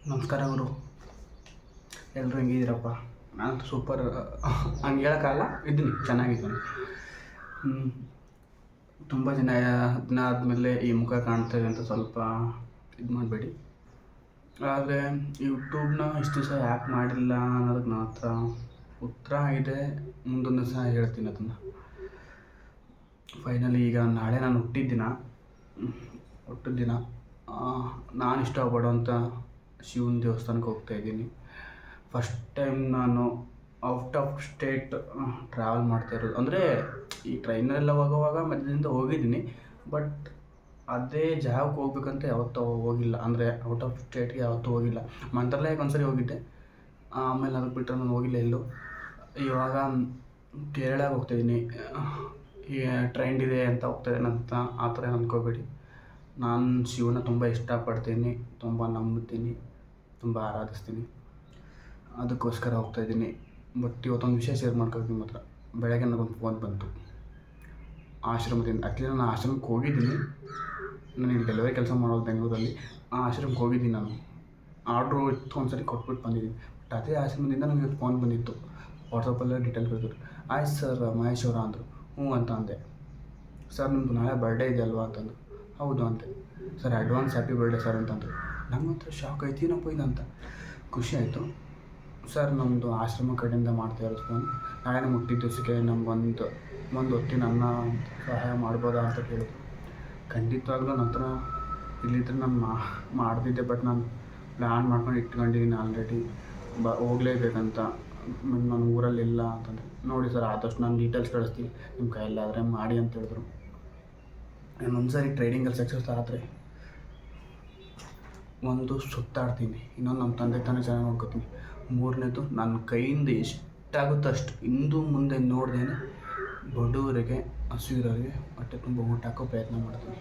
ನಮಸ್ಕಾರ ಗುರು, ಎಲ್ಲರೂ ಹೆಂಗಿದ್ದೀರಪ್ಪ? ನಾನು ಸೂಪರ್ ಹಂಗೆ ಹೇಳೋಕ್ಕಾಗಲ್ಲ, ಇದ್ದೀನಿ, ಚೆನ್ನಾಗಿದ್ದೀನಿ. ತುಂಬ ದಿನ ಆದಮೇಲೆ ಈ ಮುಖ ಕಾಣ್ತಾಯಿದೆ ಅಂತ ಸ್ವಲ್ಪ ಇದು ಮಾಡಬೇಡಿ. ಆದರೆ ಯೂಟ್ಯೂಬ್ನ ಇಷ್ಟು ದಿವಸ ಯಾಕೆ ಮಾಡಿಲ್ಲ ಅನ್ನೋದಕ್ಕೆ ನನ್ನ ಹತ್ರ ಉತ್ತರ ಇದೆ. ಮುಂದೊಂದು ದಿವಸ ಹೇಳ್ತೀನಿ ಅದನ್ನು. ಫೈನಲಿ ಈಗ ನಾಳೆ ನಾನು ಹುಟ್ಟಿದ ದಿನ ನಾನು ಇಷ್ಟಪಡೋಂಥ ಶಿವನ ದೇವಸ್ಥಾನಕ್ಕೆ ಹೋಗ್ತಾಯಿದ್ದೀನಿ. ಫಸ್ಟ್ ಟೈಮ್ ನಾನು ಔಟ್ ಆಫ್ ಸ್ಟೇಟ್ ಟ್ರಾವೆಲ್ ಮಾಡ್ತಾಯಿರೋದು. ಅಂದರೆ ಈ ಟ್ರೈನಲ್ಲೆಲ್ಲ ಹೋಗೋವಾಗ ಮಧ್ಯದಿಂದ ಹೋಗಿದ್ದೀನಿ, ಬಟ್ ಅದೇ ಜಾಗಕ್ಕೆ ಹೋಗ್ಬೇಕಂತ ಯಾವತ್ತೂ ಹೋಗಿಲ್ಲ. ಅಂದರೆ ಔಟ್ ಆಫ್ ಸ್ಟೇಟ್ಗೆ ಯಾವತ್ತೂ ಹೋಗಿಲ್ಲ. ಮಂತ್ರಾಲಯಕ್ಕೆ ಒಂದ್ಸರಿ ಹೋಗಿದ್ದೆ, ಆಮೇಲೆ ಅದಕ್ಕೆ ಬಿಟ್ಟರೆ ನಾನು ಹೋಗಿಲ್ಲ ಎಲ್ಲೂ. ಇವಾಗ ಕೇರಳಕ್ಕೆ ಹೋಗ್ತಾಯಿದ್ದೀನಿ. ಈ ಟ್ರೆಂಡ್ ಇದೆ ಅಂತ ಹೋಗ್ತಾಯಿದ್ದೀನಿ ಅಂತ ಆ ಥರ ಅಂದ್ಕೋಬೇಡಿ. ನಾನು ಶಿವನ ತುಂಬ ಇಷ್ಟಪಡ್ತೀನಿ, ತುಂಬ ನಂಬ್ತೀನಿ, ತುಂಬ ಆರಾಧಿಸ್ತೀನಿ. ಅದಕ್ಕೋಸ್ಕರ ಹೋಗ್ತಾಯಿದ್ದೀನಿ. ಬಟ್ ಇವತ್ತೊಂದು ವಿಷಯ ಶೇರ್ ಮಾಡ್ಕೊಳ್ತೀನಿ ನಿಮ್ಮ ಹತ್ರ. ಬೆಳಗ್ಗೆ ನನಗೊಂದು ಫೋನ್ ಬಂತು ಆಶ್ರಮದಿಂದ. ಆ್ಯಕ್ಚುಲಿ ನಾನು ಆಶ್ರಮಕ್ಕೆ ಹೋಗಿದ್ದೀನಿ. ನಾನು ಇಲ್ಲಿ ಡೆಲಿವರಿ ಕೆಲಸ ಮಾಡೋದು ಬೆಂಗಳೂರಲ್ಲಿ. ಆ ಆಶ್ರಮಕ್ಕೆ ಹೋಗಿದ್ದೀನಿ. ನಾನು ಆರ್ಡ್ರು ಇತ್ತು, ಒಂದ್ಸರಿ ಕೊಟ್ಬಿಟ್ಟು ಬಂದಿದ್ದೀನಿ. ಬಟ್ ಅದೇ ಆಶ್ರಮದಿಂದ ನನಗೆ ಫೋನ್ ಬಂದಿತ್ತು. ವಾಟ್ಸಪ್ಪಲ್ಲೇ ಡೀಟೇಲ್ ಕಳಿಸಿದ್ರು. ಆಯ್ತು ಸರ್ ಮಹೇಶ್ವರ ಅಂದರು. ಹ್ಞೂ ಅಂತ ಅಂದೆ. ಸರ್ ನಿಮ್ಮದು ನಾಳೆ ಬರ್ಡೇ ಇದೆ ಅಲ್ವಾ ಅಂತಂದು. ಹೌದು ಅಂತೆ. Sir advance happy birthday sir ಅಂತಂದರು. ನಮ್ಮ ಹತ್ರ ಶಾಕ್ ಆಯ್ತೀನಪ್ಪ ಇದಂತ. ಖುಷಿ ಆಯಿತು. ಸರ್ ನಮ್ಮದು ಆಶ್ರಮ ಕಡೆಯಿಂದ ಮಾಡ್ತಾಯಿರೋದು ಫೋನ್. ನಾಳೆ ಮುಟ್ಟಿದ ದಿವಸಕ್ಕೆ ನಮಗೊಂದು ಹೊತ್ತಿನ ಅನ್ನ ಸಹಾಯ ಮಾಡ್ಬೋದಾ ಅಂತ ಕೇಳಿದ್ರು. ಖಂಡಿತವಾಗ್ಲೂ ನನ್ನ ಹತ್ರ ಇಲ್ಲಿದ್ದರೆ ನಾನು ಮಾಡ್ತಿದ್ದೆ. ಬಟ್ ನಾನು ಪ್ಲ್ಯಾನ್ ಮಾಡ್ಕೊಂಡು ಇಟ್ಕೊಂಡಿದ್ದೀನಿ ಆಲ್ರೆಡಿ. ಹೋಗಲೇಬೇಕಂತ. ನನ್ನ ಊರಲ್ಲಿಲ್ಲ ಅಂತಂದರೆ, ನೋಡಿ ಸರ್ ಆದಷ್ಟು ನಾನು ಡೀಟೇಲ್ಸ್ ಕಳಿಸ್ತೀನಿ, ನಿಮ್ಮ ಕೈಯಲ್ಲಾದರೆ ಮಾಡಿ ಅಂತ ಹೇಳಿದ್ರು. ನಾನು ಒಂದು ಸಾರಿ ಟ್ರೇಡಿಂಗಲ್ಲಿ ಸಕ್ಸಸ್ ಆದರೆ ಒಂದು ಸುತ್ತಾಡ್ತೀನಿ, ಇನ್ನೊಂದು ನಮ್ಮ ತಂದೆ ತಾನೇ ಚೆನ್ನಾಗಿ ನೋಡ್ಕೊತೀನಿ, ಮೂರನೇದು ನನ್ನ ಕೈಯಿಂದ ಎಷ್ಟಾಗುತ್ತೋ ಅಷ್ಟು ಹಿಂದೆ ಮುಂದೆ ನೋಡ್ದೇನೆ ಬಡವರಿಗೆ, ಹಸಿರೋರಿಗೆ ಹೊಟ್ಟೆ ತುಂಬ ಊಟ ಹಾಕೋ ಪ್ರಯತ್ನ ಮಾಡ್ತೀನಿ.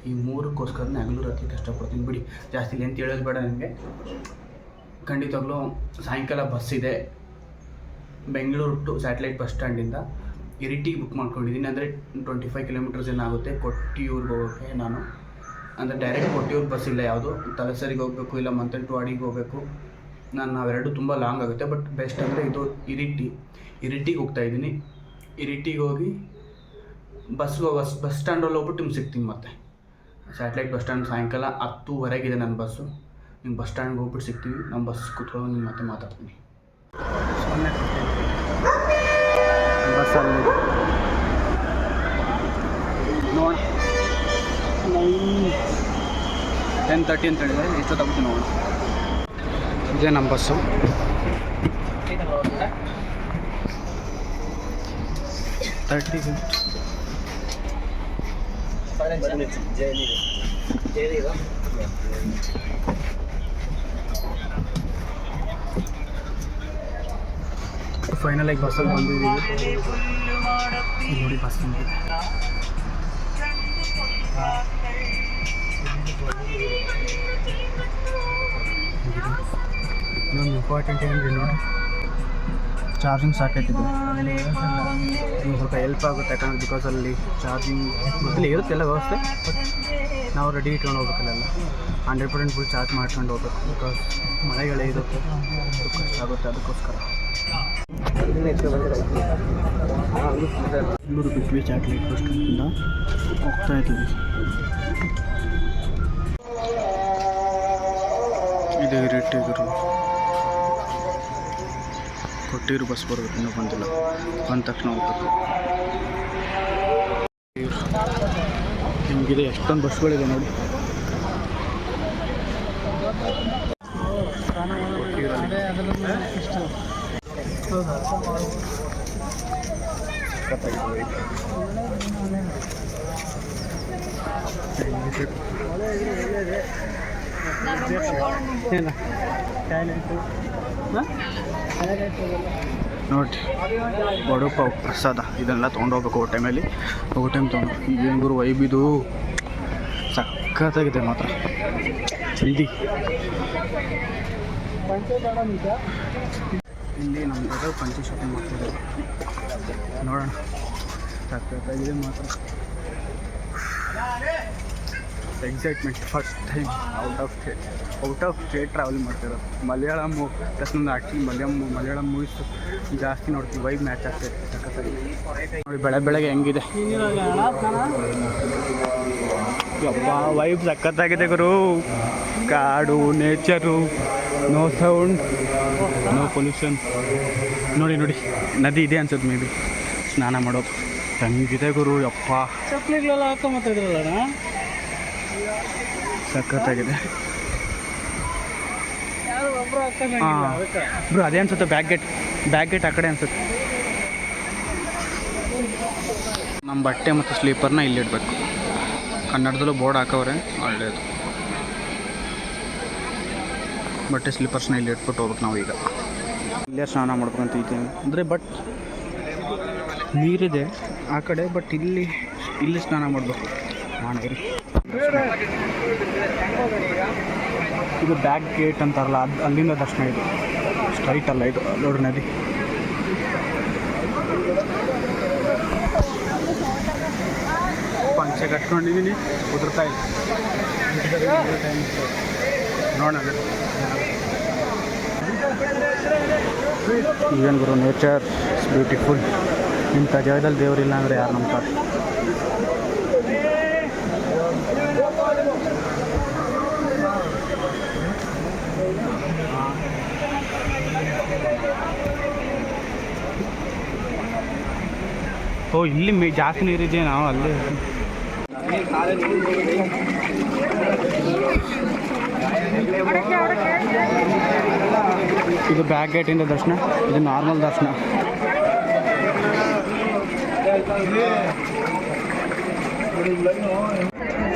ಈ ಮೂರಕ್ಕೋಸ್ಕರನೇ ಹಗಲು ರಾತ್ರಿ ಕಷ್ಟಪಡ್ತೀನಿ. ಬಿಡಿ, ಜಾಸ್ತಿ ಇಲ್ಲ ಅಂತ ಹೇಳೋದು ಬೇಡ ನನಗೆ. ಖಂಡಿತವಾಗ್ಲೂ ಸಾಯಂಕಾಲ ಬಸ್ ಇದೆ ಬೆಂಗಳೂರು ಟು ಸ್ಯಾಟಲೈಟ್ ಬಸ್ ಸ್ಟ್ಯಾಂಡಿಂದ. ಇರಿಟಿಗೆ ಬುಕ್ ಮಾಡ್ಕೊಂಡಿದ್ದೀನಿ. ಅಂದರೆ 25 ಕಿಲೋಮೀಟರ್ಸ್ ಏನಾಗುತ್ತೆ ಕೊಟ್ಟಿಯೂರ್ಗೆ ಹೋಗೋಕ್ಕೆ. ನಾನು ಅಂದರೆ ಡೈರೆಕ್ಟ್ ಕೊಟ್ಟಿಯೂರು ಬಸ್ ಇಲ್ಲ ಯಾವುದು. ತಲಸರಿಗೆ ಹೋಗಬೇಕು, ಇಲ್ಲ ಮಂತನವಾಡಿಗೆ ಹೋಗಬೇಕು. ಅವೆರಡು ತುಂಬ ಲಾಂಗ್ ಆಗುತ್ತೆ. ಬಟ್ ಬೆಸ್ಟ್ ಅಂದರೆ ಇದು ಇರಿಟಿಗೆ ಹೋಗ್ತಾಯಿದ್ದೀನಿ. ಇರಿಟಿಗೆ ಹೋಗಿ ಬಸ್ ಸ್ಟ್ಯಾಂಡಲ್ಲಿ ಹೋಗ್ಬಿಟ್ಟು ನಿಮ್ಗೆ ಸಿಗ್ತೀನಿ. ಮತ್ತು ಸ್ಯಾಟಲೈಟ್ ಬಸ್ ಸ್ಟ್ಯಾಂಡ್ ಸಾಯಂಕಾಲ 10:30 ನನ್ನ ಬಸ್ಸು. ನಿಮ್ಮ ಬಸ್ ಸ್ಟ್ಯಾಂಡ್ಗೆ ಹೋಗ್ಬಿಟ್ಟು ಸಿಗ್ತೀವಿ. ನಮ್ಮ ಬಸ್ ಕೂತ್ಕೊಂಡು ನಿಮ್ಮ ಮತ್ತೆ ಮಾತಾಡ್ತೀನಿ. ಬಸ್ಸಲ್ಲಿ ನೋಡ 10:30 ಅಂತ ಹೇಳಿದರೆ ಎಷ್ಟೊತ್ತಾಗುತ್ತೆ ನೋಡೋಣ. ಇದೇ ನಮ್ಮ ಬಸ್ಸು. ಫೈನಲಾಗಿ ಬಸ್ಸಲ್ಲಿ ಬಂದಿದ್ದೀವಿ. ನೋಡಿ ಬಸ್ ಬಂದಿದೆ. ಇನ್ನೊಂದು ಇಂಪಾರ್ಟೆಂಟ್ ಏನಿದೆ ನೋಡಿ, ಚಾರ್ಜಿಂಗ್ ಸಾಕೆಟ್ ಇದೆ. ನಿಮ್ಗೆ ಸ್ವಲ್ಪ ಹೆಲ್ಪ್ ಆಗುತ್ತೆ. ಯಾಕಂದರೆ ಬಿಕಾಸ್ ಅಲ್ಲಿ ಚಾರ್ಜಿಂಗ್ ಮೊದಲು ಇರುತ್ತೆ ಎಲ್ಲ ವ್ಯವಸ್ಥೆ, ಬಟ್ ನಾವು ರೆಡಿ ಇಟ್ಕೊಂಡು ಹೋಗ್ಬೇಕಲ್ಲ. 100% ಫುಲ್ ಚಾರ್ಜ್ ಮಾಡ್ಕೊಂಡು ಹೋಗ್ಬೇಕು. ಬಿಕಾಸ್ ಮಳೆಗಳೇ ಇರುತ್ತೆ, ಕಷ್ಟ ಆಗುತ್ತೆ. ಅದಕ್ಕೋಸ್ಕರ ಬೆಂಗಳೂರು ಬಿಟ್ವಿ ಸ್ಯಾಟಲೈಟ್ ಬಸ್ ಸ್ಟ್ಯಾಂಡಿಂದ ಹೋಗ್ತಾ ಇದ್ದೀವಿ. ಇದು ಇರಿಟಿಗಿರು ಕೊಟ್ಟಿರು ಬಸ್ ಬರಬೇಕು, ಇನ್ನೂ ಬಂದಿಲ್ಲ. ಬಂದ ತಕ್ಷಣ ಹೋಗ್ಬೇಕು. ಹಿಂಗಿದೆ, ಎಷ್ಟೊಂದು ಬಸ್ಗಳಿದೆ ನೋಡಿ. ನೋಡಿ ವಡೆ ಪಾವ್ ಪ್ರಸಾದ ಇದೆಲ್ಲ ತೊಗೊಂಡೋಗ್ಬೇಕು. ಹೋಗೋ ಟೈಮ್ ತೊಗೊಂಡು ಏನು ವೈಬಿದು ಸಖತ್ತಾಗಿದೆ ಮಾತ್ರ. ಜಲ್ದಿ ಇಲ್ಲಿ ನಮ್ಮ ಜೊತೆ ಪಂಚೆ ಶಾಪಿಂಗ್ ಮಾಡ್ತಿದ್ದಾರೆ. ನೋಡೋಣ, ಸಖತ್ತಾಗಿದೆ ಮಾತ್ರ. Excitement first time out of state travel ಮಾಡ್ತಿರೋದು. ಮಲಯಾಳಮ್ಮು ಪ್ಲಸ್ ನಂದು ಆ್ಯಕ್ಚುಲಿ ಮಲಯಾಳಂ ಮೂವೀಸ್ ಜಾಸ್ತಿ ನೋಡ್ತೀವಿ, ವೈಬ್ ಮ್ಯಾಚ್ ಆಗ್ತದೆ ಸಖತ್ತಾಗಿ. ನೋಡಿ ಬೆಳಗ್ಗೆ ಹೆಂಗಿದೆ ಯಪ್ಪ, ವೈಬ್ ಸಖತ್ತಾಗಿದೆ ಗುರು. ಕಾಡು, nature, no sound, no pollution. ನೋಡಿ ನದಿ ಇದೆ ಅನ್ಸುತ್ತೆ ಮೇ ಬಿ. ಸ್ನಾನ ಮಾಡೋದು ಹೆಂಗಿದೆ ಗುರು ಯಪ್ಪ, ಚಪ್ಪಲಿಗಳೆಲ್ಲ ಹಾಕೊಂಬತ್ತಿದ್ರಲ್ಲ ಸಖತ್ತಾಗಿದೆ. ಹಾಂ ಬ್ರೋ ಅದೇ ಅನ್ಸುತ್ತೆ, ಬ್ಯಾಕ್ ಗೇಟ್ ಆ ಕಡೆ ಅನ್ಸುತ್ತೆ. ನಮ್ಮ ಬಟ್ಟೆ ಮತ್ತು ಸ್ಲೀಪರ್ನ ಇಲ್ಲಿಡಬೇಕು. ಕನ್ನಡದಲ್ಲೂ ಬೋರ್ಡ್ ಹಾಕವ್ರೆ, ಒಳ್ಳೆಯದು. ಬಟ್ಟೆ ಸ್ಲೀಪರ್ಸ್ನ ಇಲ್ಲಿ ಇಟ್ಬಿಟ್ಟು ಹೋಗ್ಬೇಕು ನಾವು ಈಗ. ಇಲ್ಲೇ ಸ್ನಾನ ಮಾಡ್ಬೇಕಂತ ಇದ್ದೀನಿ ಅಂದರೆ, ಬಟ್ ನೀರಿದೆ ಆ ಕಡೆ, ಬಟ್ ಇಲ್ಲಿ ಸ್ನಾನ ಮಾಡಬೇಕು. ಮಾಡಿರಿ ಇದು ಬ್ಯಾಕ್ ಗೇಟ್ ಅಂತಾರಲ್ಲ, ಅಲ್ಲಿಂದ ದರ್ಶನ. ಇದು ಸ್ಟ್ರೈಟ್ ಅಲ್ಲ, ಇದು ನೋಡ್ರಿ ನದಿ. ಪಂಚೆ ಕಟ್ಕೊಂಡಿದ್ದೀನಿ, ಕುದುರ್ತಾ ಇಲ್ಲ. ನೋಡೋಣ ಏನು ಗುರು, ನೇಚರ್ ಇಟ್ಸ್ ಬ್ಯೂಟಿಫುಲ್. ಇಂಥ ಜಾಗದಲ್ಲಿ ದೇವರಿಲ್ಲ ಅಂದರೆ ಯಾರು ನಂಬ್ತಾರೆ? ಓ ಇಲ್ಲಿ ಜಾಸ್ತಿ ನೀರಿದೆ, ನಾವು ಅಲ್ಲೇ. ಇದು ಬ್ಯಾಕ್ ಗೇಟಿಂದ ದರ್ಶನ, ಇದು ನಾರ್ಮಲ್ ದರ್ಶನ.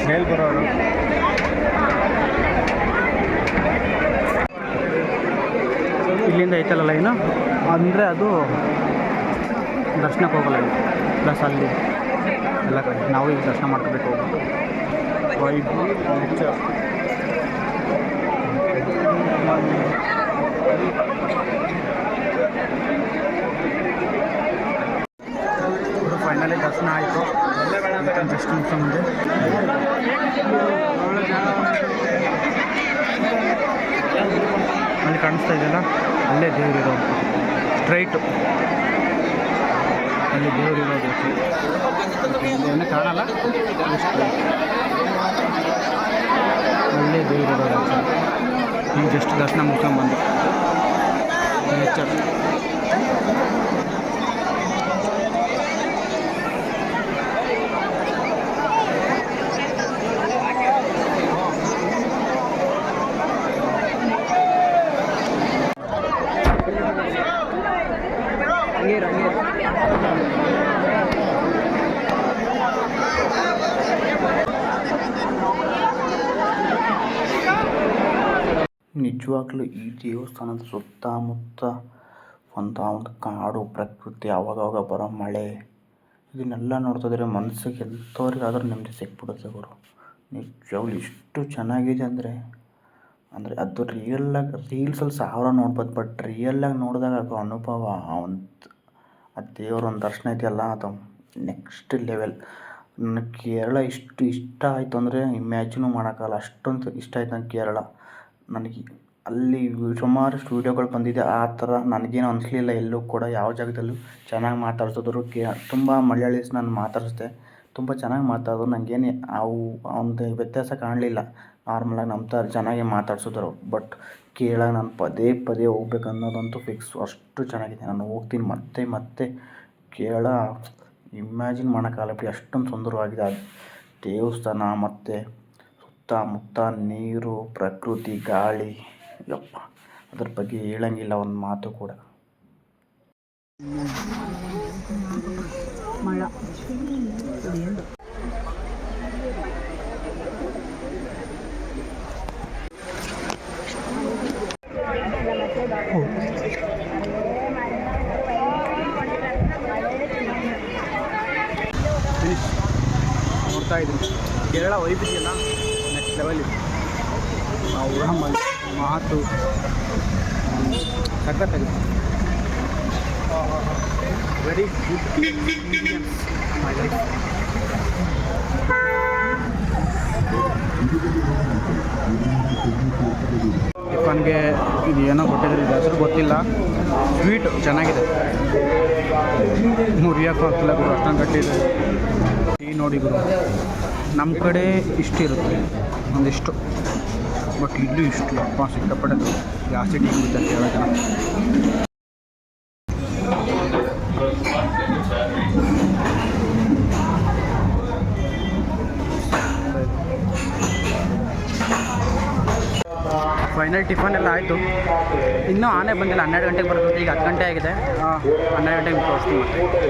ಮೇಲ್ ಬರೋರು ಇಲ್ಲಿಂದ ಐತಲ್ಲ ಲೈನು, ಅಂದರೆ ಅದು ದರ್ಶನಕ್ಕೆ ಹೋಗಲ್ಲ. ಇದು ಪ್ಲಸ್ ಅಲ್ಲಿ ಎಲ್ಲ ಕಡೆ ನಾವು ಈಗ ದರ್ಶನ ಮಾಡ್ಕೋಬೇಕು. Vibe nature. ಫೈನಲಿ ದರ್ಶನ ಆಯಿತು. ಜಸ್ಟ್ ನಿಮಿಷ ಮುಂದೆ ಅಲ್ಲಿ ಕಾಣಿಸ್ತಾ ಇದೆಯಲ್ಲ, ಅಲ್ಲೇ ದೇವರಿರೋದು. ಸ್ಟ್ರೈಟು ಅಲ್ಲಿ ದೇವರಿರೋದು, ಏನು ಕಾಣಲ್ಲ, ಅಲ್ಲೇ ದೇವರಿರೋದು. ಈಗ ಜಸ್ಟ್ ದರ್ಶನ ಮುಗ್ಸ್ಕೊಂಡ್ಬಂದು ನೇಚರ್. ನಿಜವಾಗ್ಲೂ ಈ ದೇವಸ್ಥಾನದ ಸುತ್ತಮುತ್ತ ಒಂದು ಕಾಡು, ಪ್ರಕೃತಿ, ಆವಾಗವಾಗ ಬರೋ ಮಳೆ, ಇದನ್ನೆಲ್ಲ ನೋಡ್ತಿದ್ರೆ ಮನಸ್ಸಿಗೆ ಎಂಥವ್ರಿಗಾದ್ರೂ ನೆಮ್ಮದಿ ಸಿಕ್ಬಿಡುತ್ತೆ ಗುರು. ನಿಜವಾಗ್ಲೂ ಇಷ್ಟು ಚೆನ್ನಾಗಿದೆ ಅಂದರೆ ಅದು ರೀಲ್ಸಲ್ಲಿ 1000 ನೋಡ್ಬೋದು, ಬಟ್ ರಿಯಲ್ಲಾಗಿ ನೋಡಿದಾಗ ಆಗೋ ಅನುಭವ, ಆ ದೇವ್ರೊಂದು ದರ್ಶನ ಇದೆಯಲ್ಲ, ಅದು ನೆಕ್ಸ್ಟ್ ಲೆವೆಲ್. ನನಗೆ ಕೇರಳ ಇಷ್ಟು ಇಷ್ಟ ಆಯಿತು ಅಂದರೆ ಇಮ್ಯಾಜಿನೂ ಮಾಡೋಕ್ಕಲ್ಲ, ಅಷ್ಟೊಂದು ಇಷ್ಟ ಆಯ್ತು ನನಗೆ ಕೇರಳ. ನನಗೆ ಅಲ್ಲಿ ಸುಮಾರಷ್ಟು ವೀಡಿಯೋಗಳು ಬಂದಿದೆ, ಆ ಥರ ನನಗೇನು ಅನಿಸ್ಲಿಲ್ಲ ಎಲ್ಲೂ ಕೂಡ. ಯಾವ ಜಾಗದಲ್ಲೂ ಚೆನ್ನಾಗಿ ಮಾತಾಡ್ಸಿದ್ರು. ತುಂಬ ಮಲಯಾಳೀಸ್ ನಾನು ಮಾತಾಡಿಸ್ದೆ, ತುಂಬ ಚೆನ್ನಾಗಿ ಮಾತಾಡೋದು. ನನಗೇನು ಒಂದು ವ್ಯತ್ಯಾಸ ಕಾಣಲಿಲ್ಲ. ನಾರ್ಮಲಾಗಿ ನಮ್ಮ ಥರ ಚೆನ್ನಾಗಿ ಮಾತಾಡ್ಸಿದ್ರು. ಬಟ್ ಕೇರಳ ನಾನು ಪದೇ ಹೋಗ್ಬೇಕು ಅನ್ನೋದಂತೂ ಫಿಕ್ಸು. ಅಷ್ಟು ಚೆನ್ನಾಗಿದೆ. ನಾನು ಹೋಗ್ತೀನಿ ಮತ್ತೆ ಕೇರಳ. ಇಮ್ಯಾಜಿನ್ ಮಾಡೋಕ್ಕಾಗಲ್ಲ ಬಿಡಿ, ಅಷ್ಟೊಂದು ಸುಂದರವಾಗಿದೆ ಆ ದೇವಸ್ಥಾನ. ಮತ್ತು ಸುತ್ತಮುತ್ತ ನೀರು, ಪ್ರಕೃತಿ, ಗಾಳಿ, ಯಪ್ಪ, ಅದ್ರ ಬಗ್ಗೆ ಹೇಳಂಗಿಲ್ಲ ಒಂದು ಮಾತು ಕೂಡ. ನೋಡ್ತಾ ಇದ್ದೀನಿ ಕೇರಳ ವೈಬ್ ಇದೆಯಲ್ಲ, ನೆಕ್ಸ್ಟ್ ಲೆವೆಲ್ ಇದೆ. ಅವರ ಮಾತು ಸಖತ್ತಾಗಿದೆ. Very good experience my life. ಟಿಫನ್ಗೆ ಇದು ಏನೋ ಕೊಟ್ಟಿದ್ರು, ಇದು ಹೆಸರು ಗೊತ್ತಿಲ್ಲ. ಸ್ವೀಟು ಚೆನ್ನಾಗಿದೆ, ಮುರಿಯೋಕ್ಕೂ ಆಗ್ತಿಲ್ಲ ಗುರು, ಅಷ್ಟೊಂದು ಗಟ್ಟಿದೆ. ಟೀ ನೋಡಿ ಗುರು, ನಮ್ಮ ಕಡೆ ಇಷ್ಟು ಇರುತ್ತೆ ಒಂದಿಷ್ಟು, ಬಟ್ ಇಲ್ಲೂ ಇಷ್ಟು ಅಪ್ಪ ಸಿಕ್ಕಾಪಟ್ಟೆ ಜಾಸ್ತಿ ಟೀ ಕುಡಿತಾರೆ ಕೇಳೋ ಜನ. ಫೈನಲ್ ಟಿಫನ್ ಎಲ್ಲ ಆಯಿತು. ಇನ್ನೂ ಆನೆ ಬಂದಿಲ್ಲ, 12 ಗಂಟೆಗೆ ಬರುತ್ತೆ. ಈಗ 10 ಗಂಟೆ ಆಗಿದೆ, 12 ಗಂಟೆಗೆ ತೋರಿಸ್ತೀನಿ. ಮತ್ತೆ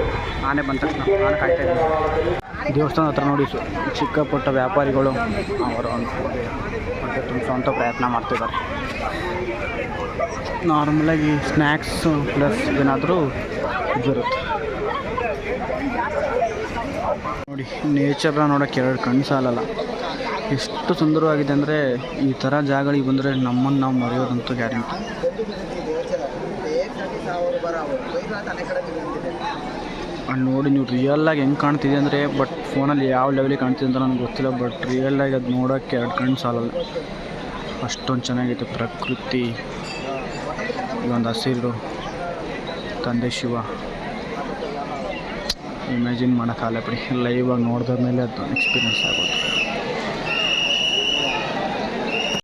ಆನೆ ಬಂದ ತಕ್ಷಣ ಆನೆ ಕಾಯ್ತಾ ಇದ್ದೀನಿ. ದೇವಸ್ಥಾನ ಹತ್ರ ನೋಡಿ ಚಿಕ್ಕ ಪುಟ್ಟ ವ್ಯಾಪಾರಿಗಳು ಅವರ ಒಂದು ಹೊಟ್ಟೆ ತುಂಬಿಸುವಂಥ ಪ್ರಯತ್ನ ಮಾಡ್ತಿದ್ದಾರೆ. ನಾರ್ಮಲಾಗಿ ಸ್ನ್ಯಾಕ್ಸು ಪ್ಲಸ್ ಏನಾದರೂ ಇದಿರುತ್ತೆ ನೋಡಿ. ನೇಚರ್ನ ನೋಡೋಕ್ಕೆ ಎರಡು ಕಣ್ಣು ಸಾಲಲ್ಲ, ಎಷ್ಟು ಸುಂದರವಾಗಿದೆ ಅಂದರೆ. ಈ ಥರ ಜಾಗಗಳಿಗೆ ಬಂದರೆ ನಮ್ಮನ್ನು ನಾವು ಮರೆಯೋದಂತೂ ಗ್ಯಾರಂಟಿ. ಅಲ್ಲಿ ನೋಡಿ ನೀವು ರಿಯಲ್ಲಾಗಿ ಹೆಂಗೆ ಕಾಣ್ತಿದೆ ಅಂದರೆ, ಬಟ್ ಫೋನಲ್ಲಿ ಯಾವ ಲೆವೆಲಿಗೆ ಕಾಣ್ತಿದೆ ಅಂತ ನನಗೆ ಗೊತ್ತಿಲ್ಲ, ಬಟ್ ರಿಯಲ್ಲಾಗಿ ಅದು ನೋಡೋಕ್ಕೆ ಎರಡು ಕಣ್ಣು ಸಾಲಲ್ಲ, ಅಷ್ಟೊಂದು ಚೆನ್ನಾಗಿದೆ ಪ್ರಕೃತಿ. ಈ ಒಂದು ಹಸಿರು, ತಂದೆ ಶಿವ, ಇಮ್ಯಾಜಿನ್ ಮಾಡೋಕ್ಕಾಗಲ್ಲ ಬಿಡಿ, ಲೈವಾಗಿ ನೋಡಿದ ಮೇಲೆ ಅದು ಎಕ್ಸ್ಪೀರಿಯನ್ಸ್ ಆಗೋದು.